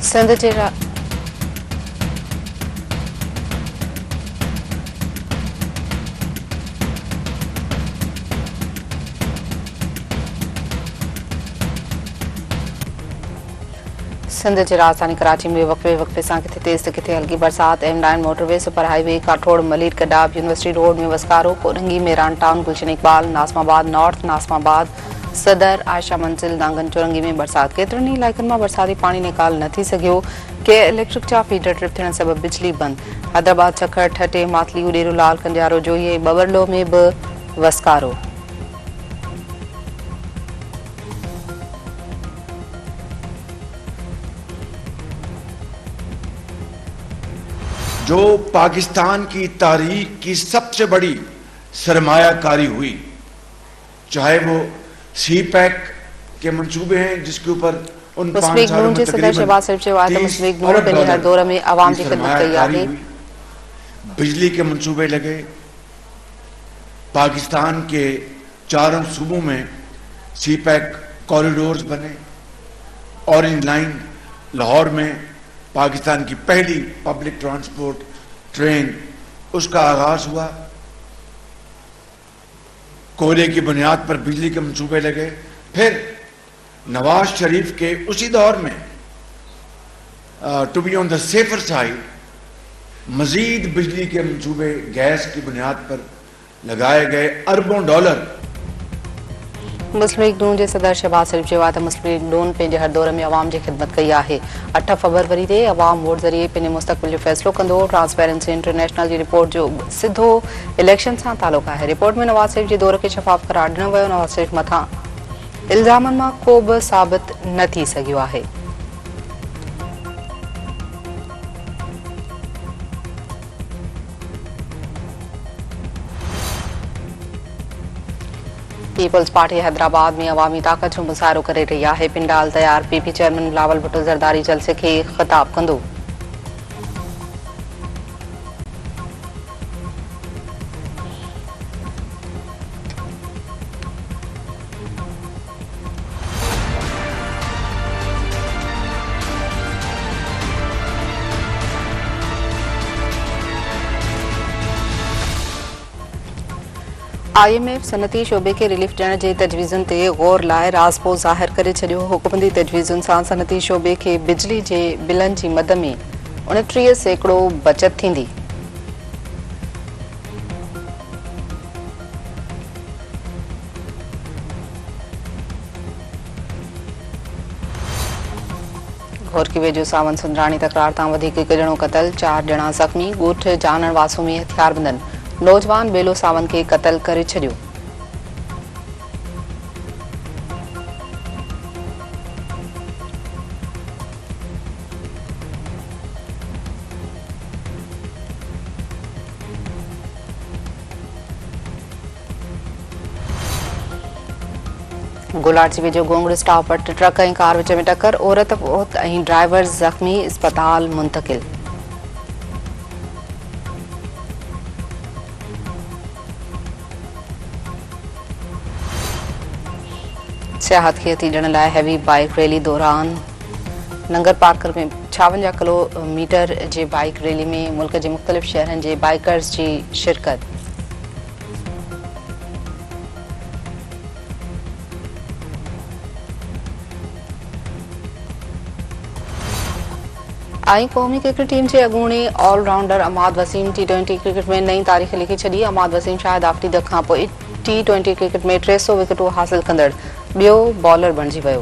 सिंध जे सिंध जी राजधानी कराची में वक्फे से किथे तेज तो किथे हल्की बरसात। M9 motorway super highway Kathore Malir कडाब यूनिवर्सिटी रोड में वस्कारो कोरंगी मेरान टाउन गुलशन इकबाल नासमाबाद नॉर्थ नासमाबाद सदर आयशा मंजिल दांगन चौरंगी में बरसात। केतरनि इलाइक़नि मां बरसाती पानी निकाल न थी सघियो। के इलेक्ट्रिक जा फीडर ट्रिप थियण सबब बिजली बंद। हैदराबाद चखड़ ठटे मातली उडेरो लाल कंडियारो जोईए बबरलो में बि वस्कारो। जो पाकिस्तान की तारीख की सबसे बड़ी सरमायाकारी हुई, चाहे वो सी पैक के मंसूबे हैं जिसके ऊपर उन 5 सालों में तकरीबन बिजली के मंसूबे लगे। पाकिस्तान के चारों सूबों में सी पैक कॉरिडोर्स बने। ऑरेंज लाइन लाहौर में पाकिस्तान की पहली पब्लिक ट्रांसपोर्ट ट्रेन उसका आगाज हुआ। कोयले की बुनियाद पर बिजली के मंसूबे लगे। फिर नवाज शरीफ के उसी दौर में to be on the safer side मजीद बिजली के मंसूबे गैस की बुनियाद पर लगाए गए। अरबों डॉलर। मुस्लिम लीग नून के सदर शहबाज शरीफ चयो त मुस्लिम लीग नून पंहिंजे हर दौर में अवाम की खिदमत कई है। 8 फरवरी ते अवाम वोट ज़रिए पंहिंजे मुस्तक़बिल जो फैसलो कंदो। ट्रांसपेरेंसी इंटरनेशनल की रिपोर्ट जो सीधो इलेक्शन से ताल्लुक है। रिपोर्ट में नवाज शरीफ के दौर के शफाफ करार ॾिनो वियो। नवाज शरीफ मथां इल्ज़ामनि मां को बि साबित न थी सघियो आहे। पीपल्स पार्टी हैदराबाद में अवामी ताकत जो मुज़ाहिरो करे रही है। पिंडाल तैयार पीपी चेयरमैन बिलावल भुट्टो ज़रदारी जलसे के ख़िताब कंदो। IMF सनती शोबे के रिलीफ ॾियण जे तजवीज़ुनि ते गौर लाइ राज़पो ज़ाहिर करे छॾियो। हुकूमती तजवीज़ुनि सां सनती शोबे खे बिजली जे बिलनि जी मद में 29% बचत थींदी। घोरकी वेझो सावन सुंदराणी तकरार तां वधीक 1 ॼणो क़तल 4 ॼणा ज़ख़्मी। ॻोठ जानण वासू में हथियारबंदनि नौजवान बेलो सावन के कत्ल करे छॾियो। गोलाची वेझो गोंगड़ स्टॉप वटि ट्रक ऐं कार विच में टक्कर। औरत मौत ऐं ड्राइवर ज़ख़्मी अस्पताल मुंतकिल। सियाहत खे हथी ॾियण लाइ हैवी बाइक रैली दौरान नंगर पार्कर में 56 किलोमीटर जे बाइक रैली में मुल्क के मुख्तलिफ शहरनि जे बाइकर्स की शिरकत। कौमी क्रिकेट टीम के अगूणे ऑलराउंडर अमाद वसीम T20 क्रिकेट में नई तारीख़ लिखी छॾी। अमाद वसीम शाहिद आफ़रीदी खां पोइ T20 क्रिकेट में 300 विकेटूं हासिल कंदड़ ॿियो बॉलर बणिजी वियो।